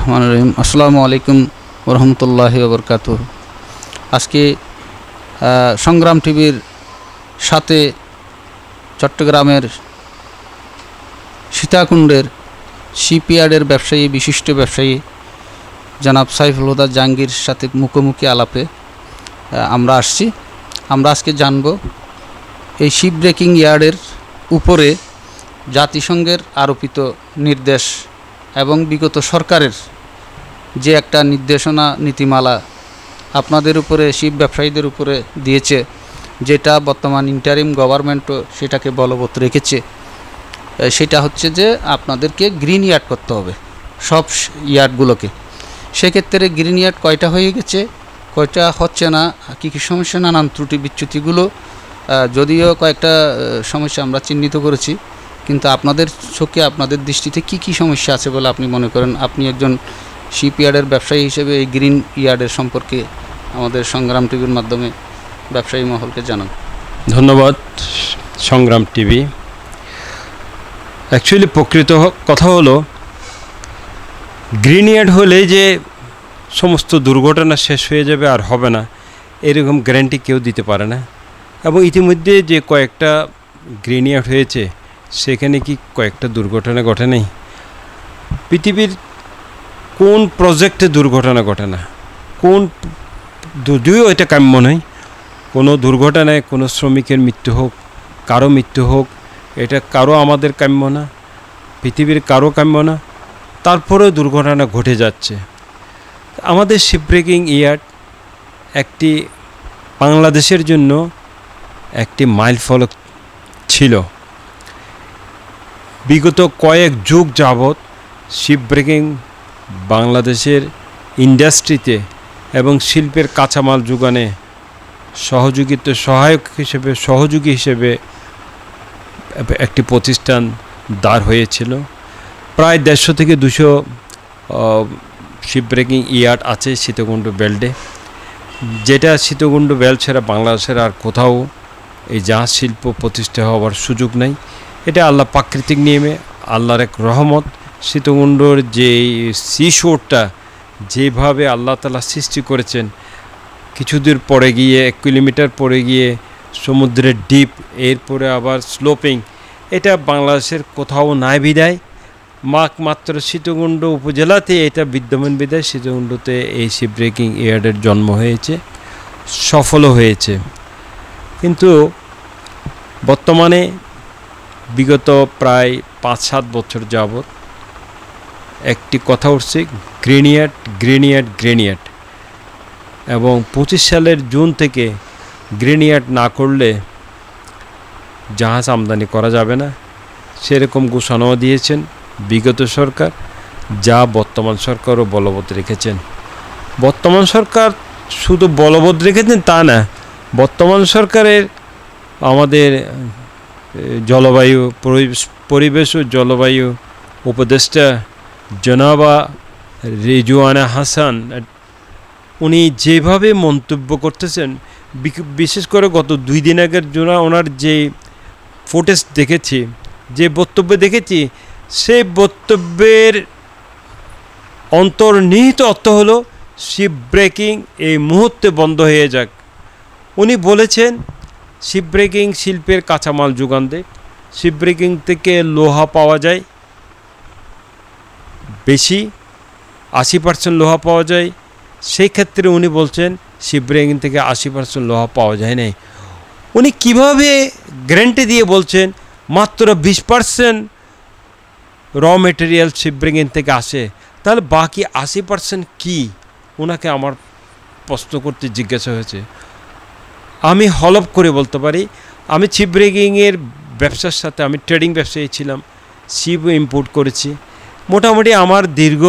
রহিম। আসসালামু আলাইকুম ওরহমতুল্লাহি ওবরকাতুহ। আজকে সংগ্রাম টিভির সাথে চট্টগ্রামের সীতাকুণ্ডের শিপইয়ার্ডের ব্যবসায়ী, বিশিষ্ট ব্যবসায়ী জনাব সাইফুল হুদা জাহাঙ্গীর সাথে মুখোমুখি আলাপে আমরা আসছি। আমরা আজকে জানব এই শিপ ব্রেকিং ইয়ার্ডের উপরে জাতিসংঘের আরোপিত নির্দেশ এবং বিগত সরকারের যে একটা নির্দেশনা নীতিমালা আপনাদের উপরে, শিপ ব্যবসায়ীদের উপরে দিয়েছে, যেটা বর্তমান ইন্টারিম গভর্নমেন্টও সেটাকে বলবৎ রেখেছে, সেটা হচ্ছে যে আপনাদেরকে গ্রিন ইয়ার্ড করতে হবে সব ইয়ার্ডগুলোকে। সেক্ষেত্রে গ্রিন ইয়ার্ড কয়টা হয়ে গেছে, কয়টা হচ্ছে না, কী কী সমস্যা, নানান ত্রুটি বিচ্যুতিগুলো, যদিও কয়েকটা সমস্যা আমরা চিহ্নিত করেছি, কিন্তু আপনাদের চোখে, আপনাদের দৃষ্টিতে কি কি সমস্যা আছে বলে আপনি মনে করেন? আপনি একজন শিপ ইয়ার্ডের ব্যবসায়ী হিসেবে এই গ্রিন ইয়ার্ডের সম্পর্কে আমাদের সংগ্রাম টিভির মাধ্যমে ব্যবসায়ী মহলকে জানান। ধন্যবাদ সংগ্রাম টিভি। অ্যাকচুয়ালি প্রকৃত কথা হলো, গ্রিন ইয়ার্ড হলে যে সমস্ত দুর্ঘটনা শেষ হয়ে যাবে আর হবে না, এরকম গ্যারান্টি কেউ দিতে পারে না। এবং ইতিমধ্যে যে কয়েকটা গ্রিন ইয়ার্ড হয়েছে, সেখানে কি কয়েকটা দুর্ঘটনা ঘটে নেই? পৃথিবীর কোন প্রজেক্টে দুর্ঘটনা ঘটে না? যদিও এটা কাম্য নয়, কোনো দুর্ঘটনায় কোনো শ্রমিকের মৃত্যু হোক, কারো মৃত্যু হোক, এটা কারো আমাদের কাম্য না, পৃথিবীর কারো কাম্য না, তারপরেও দুর্ঘটনা ঘটে যাচ্ছে। আমাদের শিপ ব্রেকিং ইয়ার্ড একটি বাংলাদেশের জন্য একটি মাইল ফলক ছিল। বিগত কয়েক যুগ যাবৎ শিপ ব্রেকিং বাংলাদেশের ইন্ডাস্ট্রিতে এবং শিল্পের কাঁচামাল যোগানে সহযোগী হিসেবে একটি প্রতিষ্ঠান দাঁড় হয়েছিল। প্রায় 150 থেকে 200 শিপ ব্রেকিং ইয়ার্ড আছে সীতাকুণ্ড বেল্টে, যেটা সীতাকুণ্ড বেল্ট ছাড়া বাংলাদেশের আর কোথাও এই জাহাজ শিল্প প্রতিষ্ঠা হওয়ার সুযোগ নেই। এটা আল্লাহ প্রাকৃতিক নিয়মে, আল্লাহর এক রহমত। সীতাকুণ্ডর যে সি শোরটা যেভাবে আল্লাহ তাআলা সৃষ্টি করেছেন, কিছু দূর পরে গিয়ে 1 কিলোমিটার পরে গিয়ে সমুদ্রের ডিপ, এরপরে আবার স্লোপিং, এটা বাংলাদেশের কোথাও নাই বিদায়, মাত্র সীতাকুণ্ড উপজেলাতে এটা বিদ্যমান বিদায় সীতাকুণ্ডতে এই শিপ ব্রেকিং ইয়ার্ডের জন্ম হয়েছে, সফলও হয়েছে। কিন্তু বর্তমানে বিগত প্রায় 5-7 বছর যাবৎ একটি কথা উঠছে, গ্রিন ইয়ার্ড। এবং 25 সালের জুন থেকে গ্রিন ইয়ার্ড না করলে জাহাজ আমদানি করা যাবে না, সেরকম ঘোষণাও দিয়েছেন বিগত সরকার, যা বর্তমান সরকারও বলবৎ রেখেছেন। বর্তমান সরকার শুধু বলবৎ রেখেছেন তা না, বর্তমান সরকারের আমাদের পরিবেশ ও জলবায়ু উপদেষ্টা জনাবা রিজওয়ানা হাসান, উনি যেভাবে মন্তব্য করতেছেন, বিশেষ করে গত 2 দিন আগের জন্য ওনার যে ফুটেজ দেখেছি, যে বক্তব্য দেখেছি, সেই বক্তব্যের অন্তর্নিহিত অর্থ হলো শিপ ব্রেকিং এই মুহূর্তে বন্ধ হয়ে যাক। উনি বলেছেন শিপ ব্রেকিং শিল্পের কাঁচামাল যোগান দেয়, শিপ ব্রেকিং থেকে লোহা পাওয়া যায় বেশি, 80% লোহা পাওয়া যায়। সেই ক্ষেত্রে উনি বলছেন শিপ ব্রেকিং থেকে 80% লোহা পাওয়া যায় নাই। উনি কিভাবে গ্যারান্টি দিয়ে বলছেন মাত্র 20% র মেটেরিয়াল শিপ ব্রেকিং থেকে আসে, তাহলে বাকি 80% কি? ওনাকে আমার প্রশ্ন করতে জিজ্ঞাসা হয়েছে। আমি হলফ করে বলতে পারি, আমি শিপ ব্রেকিংয়ের ব্যবসার সাথে, আমি ট্রেডিং ব্যবসায়ী ছিলাম, শিপও ইম্পোর্ট করেছি। মোটামুটি আমার দীর্ঘ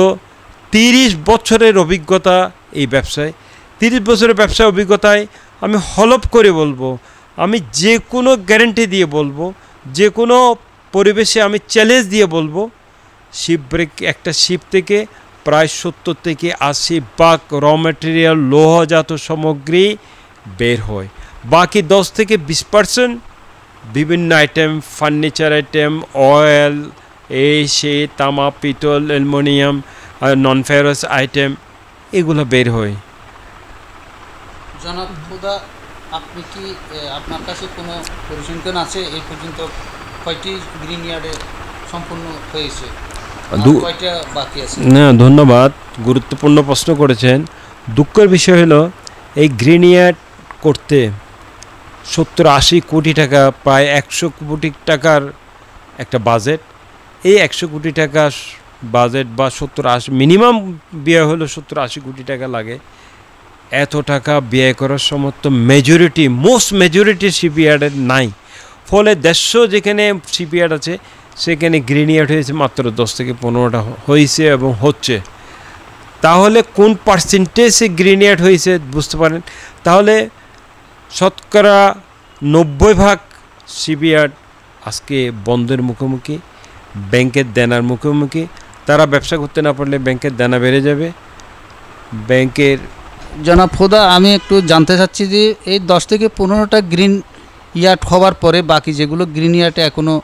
30 বছরের অভিজ্ঞতা এই ব্যবসায়। 30 বছরের ব্যবসা অভিজ্ঞতায় আমি হলফ করে বলবো, আমি যে কোনো গ্যারান্টি দিয়ে বলবো, যে কোনো পরিবেশে আমি চ্যালেঞ্জ দিয়ে বলবো, শিপ ব্রেক একটা শিপ থেকে প্রায় 70 থেকে 80 র ম্যাটেরিয়াল লৌহজাত সামগ্রী বের হয়। বাকি 10 থেকে 20% বিভিন্ন আইটেম, ফার্নিচার আইটেম, অয়েল, এই সে, তামা, পিতল, অ্যালুমিনিয়াম, নন ফেরাস আইটেম এগুলো বের হয়। জনাব হুদা, আপনি কি আপনার কাছে কোনো পরিসংখ্যান আছে এই পর্যন্ত কয়টি গ্রিন ইয়ার্ডে সম্পূর্ণ হয়েছে, আর কয়টা বাকি আছে? না, ধন্যবাদ, গুরুত্বপূর্ণ প্রশ্ন করেছেন। দুঃখের বিষয় হলো এই গ্রিন ইয়ার্ড করতে 70-80 কোটি টাকা, প্রায় 100 কোটি টাকার একটা বাজেট। এই 100 কোটি টাকা বাজেট বা 70-80 মিনিমাম ব্যয় হলো 70-80 কোটি টাকা লাগে। এত টাকা ব্যয় করার সমর্থ মোস্ট মেজরিটি শিপইয়ার্ডের নাই। ফলে দেশ যেখানে শিপইয়ার্ড আছে সেখানে গ্রিন ইয়ার্ড হয়েছে মাত্র 10 থেকে 15টা হয়েছে এবং হচ্ছে। তাহলে কোন পার্সেন্টেজে গ্রিন ইয়ার্ড হয়েছে বুঝতে পারেন। তাহলে শতকরা 90% শিপইয়ার্ড আজকে বন্ধের মুখোমুখি, ব্যাংকের দেনার মুখোমুখি। তারা ব্যবসা করতে না পারলে ব্যাংকের দেনা বেড়ে যাবে। ব্যাংকের জনাব হুদা, আমি একটু জানতে চাচ্ছি যে এই 10 থেকে 15টা গ্রিন ইয়ার্ড হওয়ার পরে বাকি যেগুলো গ্রিন ইয়ার্ডে এখনও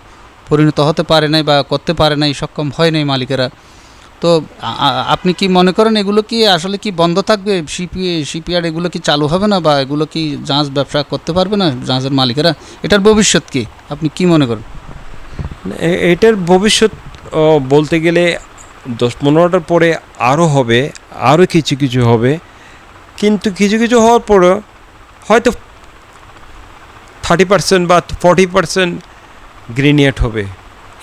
পরিণত হতে পারে নাই বা করতে পারে নাই, সক্ষম হয় নাই মালিকেরা, তো আপনি কি মনে করেন এগুলো কি আসলে কি বন্ধ থাকবে? শিপইয়ার্ড এগুলো কি চালু হবে না, বা এগুলো কি জাহাজ ব্যবসা করতে পারবে না জাহাজের মালিকেরা? এটার ভবিষ্যৎ কি আপনি কি মনে করেন? এটার ভবিষ্যৎ বলতে গেলে 10-15টার পরে আরও হবে, আরও কিছু কিছু হবে। কিন্তু কিছু কিছু হওয়ার পরেও হয়তো 30% বা 40% গ্রিন ইয়ার্ড হবে।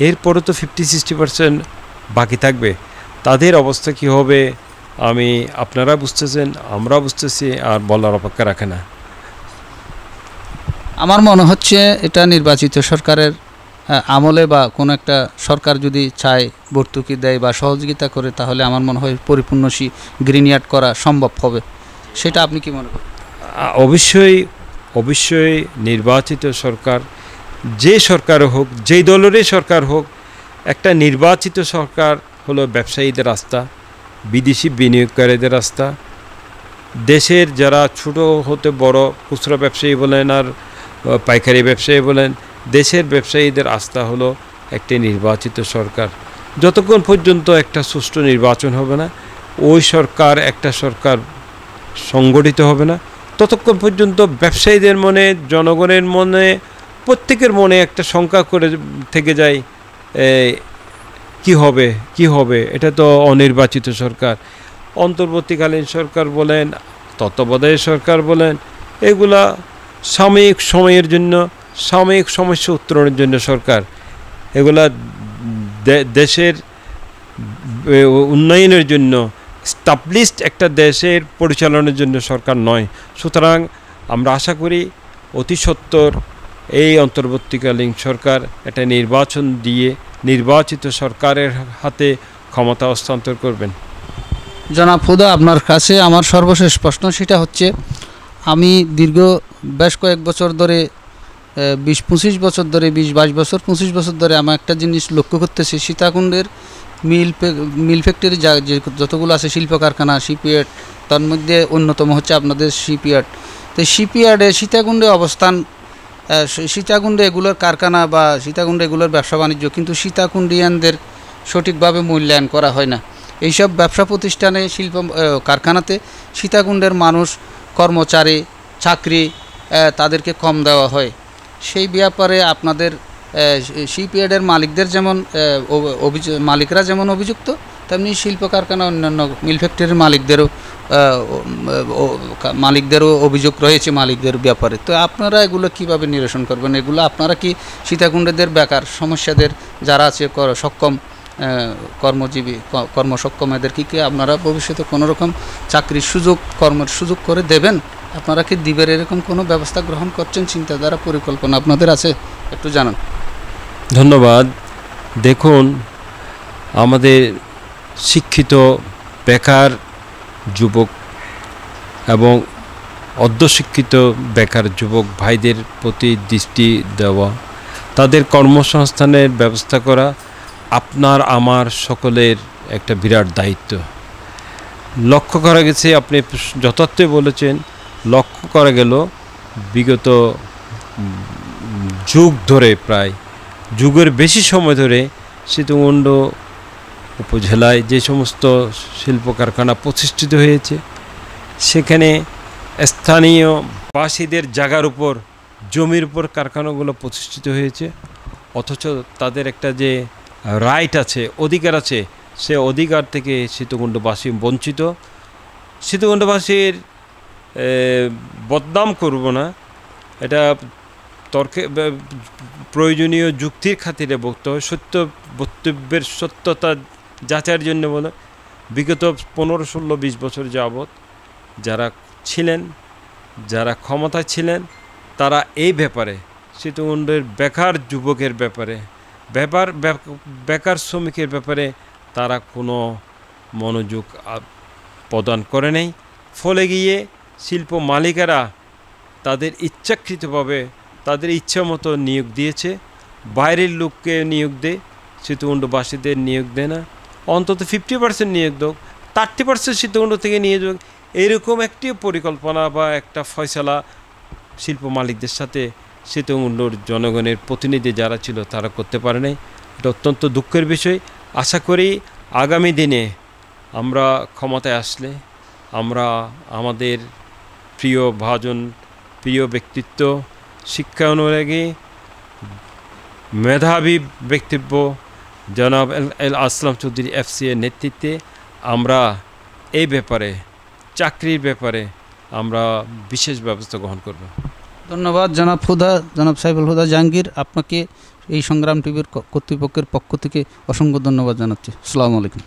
এরপরে তো 50-60% বাকি থাকবে। তাদের অবস্থা কি হবে আপনারা বুঝতেছেন, আমরা বুঝতেছি, আর বলার অপেক্ষা রাখে না। আমার মনে হচ্ছে এটা নির্বাচিত সরকারের আমলে বা কোনো একটা সরকার যদি চায়, ভর্তুকি দেয় বা সহযোগিতা করে, তাহলে আমার মনে হয় পরিপূর্ণ গ্রিন ইয়ার্ড করা সম্ভব হবে। সেটা আপনি কি মনে করেন? অবশ্যই নির্বাচিত সরকার, যে সরকার হোক, যেই দলেরই সরকার হোক, একটা নির্বাচিত সরকার হলো ব্যবসায়ীদের রাস্তা, বিদেশি বিনিয়োগকারীদের রাস্তা। দেশের যারা ছোট হতে বড় খুচরা ব্যবসায়ী বলেন আর পাইকারি ব্যবসায়ী বলেন, দেশের ব্যবসায়ীদের আস্থা হলো একটি নির্বাচিত সরকার। যতক্ষণ পর্যন্ত একটা সুষ্ঠু নির্বাচন হবে না, একটা সরকার সংগঠিত হবে না, ততক্ষণ পর্যন্ত ব্যবসায়ীদের মনে, জনগণের মনে, প্রত্যেকের মনে একটা শঙ্কা করে থেকে যায়, কি হবে। এটা তো অনির্বাচিত সরকার। অন্তর্বর্তীকালীন সরকার বলেন, তত্ত্বাবধায়ক সরকার বলেন, এগুলা সাময়িক সময়ের জন্য, সাময়িক সমস্যা উত্তরণের জন্য সরকার। এগুলা দেশের উন্নয়নের জন্য, স্টাবলিশড একটা দেশের পরিচালনার জন্য সরকার নয়। সুতরাং আমরা আশা করি অতি সত্বর এই অন্তর্বর্তীকালীন সরকার একটা নির্বাচন দিয়ে নির্বাচিত সরকারের হাতে ক্ষমতা হস্তান্তর করবেন। জনাব হুদা, আপনার কাছে আমার সর্বশেষ প্রশ্ন, সেটা হচ্ছে, আমি বেশ কয়েক বছর ধরে, 20-25 বছর ধরে, 20-22 বছর, 25 বছর ধরে আমার একটা জিনিস লক্ষ্য করতেছি, সীতাকুণ্ডের মিল ফ্যাক্টরি যতগুলো আছে, শিল্প কারখানা, শিপইয়ার্ড, তার মধ্যে অন্যতম হচ্ছে আপনাদের শিপইয়ার্ড। তো শিপইয়ার্ডে সীতাকুণ্ডে অবস্থান, সীতাকুণ্ডে এগুলোর কারখানা বা সীতাকুণ্ডে এগুলোর ব্যবসা বাণিজ্য, কিন্তু সীতাকুণ্ডিয়ানদের সঠিকভাবে মূল্যায়ন করা হয় না। এইসব ব্যবসা প্রতিষ্ঠানে, শিল্প কারখানাতে সীতাকুণ্ডের মানুষ, কর্মচারী, চাকরি তাদেরকে কম দেওয়া হয়। সেই ব্যাপারে আপনাদের শিপইয়ার্ডের মালিকরা যেমন অভিযুক্ত, তেমনি শিল্প কারখানা, অন্যান্য মিল ফ্যাক্টরির মালিকদেরও অভিযোগ রয়েছে মালিকদের ব্যাপারে। তো আপনারা এগুলো কিভাবে নিরসন করবেন? এগুলো আপনারা কি সীতাকুণ্ডের বেকার সমস্যাদের যারা আছে সক্ষম কর্মজীবী, কর্মসক্ষম, এদেরকে কি আপনারা ভবিষ্যতে কোনো রকম চাকরির কর্মের সুযোগ করে দেবেন? আপনারা কি দিবের এরকম কোনো ব্যবস্থা গ্রহণ করছেন? চিন্তাধারা, পরিকল্পনা আপনাদের আছে? একটু জানান। ধন্যবাদ। দেখুন, আমাদের শিক্ষিত বেকার যুবক এবং অর্ধশিক্ষিত বেকার যুবক ভাইদের প্রতি দৃষ্টি দেওয়া, তাদের কর্মসংস্থানের ব্যবস্থা করা আপনার আমার সকলের একটা বিরাট দায়িত্ব। লক্ষ্য করা গেছে, আপনি যথার্থই বলেছেন, লক্ষ্য করা গেল বিগত যুগ ধরে, প্রায় যুগের বেশি সময় ধরে সীতাকুণ্ড উপজেলায় যে সমস্ত শিল্প কারখানা প্রতিষ্ঠিত হয়েছে, সেখানে স্থানীয় বাসীদের জায়গার উপর, জমির উপর কারখানাগুলো প্রতিষ্ঠিত হয়েছে, অথচ তাদের একটা যে রাইট আছে, অধিকার আছে, সে অধিকার থেকে সীতাকুণ্ডবাসী বঞ্চিত। সীতাকুণ্ডবাসীর বদনাম করব না, এটা তর্কে প্রয়োজনীয় যুক্তির খাতিরে বলতে হয়, সত্য বক্তব্যের সত্যতা যাচাইয়ের জন্য বলে বিগত 15-16-20 বছর যাবৎ যারা ছিলেন, যারা ক্ষমতায় ছিলেন, তারা এই ব্যাপারে সীতাকুণ্ডের বেকার যুবকের ব্যাপারে, বেকার শ্রমিকের ব্যাপারে তারা কোনো মনোযোগ প্রদান করে নাই। ফলে গিয়ে শিল্প মালিকেরা তাদের ইচ্ছাকৃতভাবে তাদের ইচ্ছা মতো নিয়োগ দিয়েছে, বাইরের লোককে নিয়োগ দেয়, সীতাকুণ্ডবাসীদের নিয়োগ দেয় না। অন্তত 50% নিয়োগ দেয়, 30% সীতাকুণ্ড থেকে নিয়ে যাক, এরকম একটি পরিকল্পনা বা একটা ফয়সালা শিল্প মালিকদের সাথে সীতাকুণ্ডর জনগণের প্রতিনিধি যারা ছিল তারা করতে পারে নাই। এটা অত্যন্ত দুঃখের বিষয়। আশা করি আগামী দিনে আমরা ক্ষমতায় আসলে আমরা আমাদের প্রিয় ভাজন, প্রিয় ব্যক্তিত্ব, শিক্ষা অনুরাগী, মেধাবী ব্যক্তিত্ব জনাব এল আসলাম চৌধুরী FCA নেতৃত্বে আমরা এই ব্যাপারে, চাকরির ব্যাপারে আমরা বিশেষ ব্যবস্থা গ্রহণ করব। ধন্যবাদ জনাব সাইফুল হুদা জাহাঙ্গীর, আপনাকে এই সংগ্রাম টিভির কর্তৃপক্ষের পক্ষ থেকে অসংখ্য ধন্যবাদ জানাচ্ছি। আসসালামু আলাইকুম।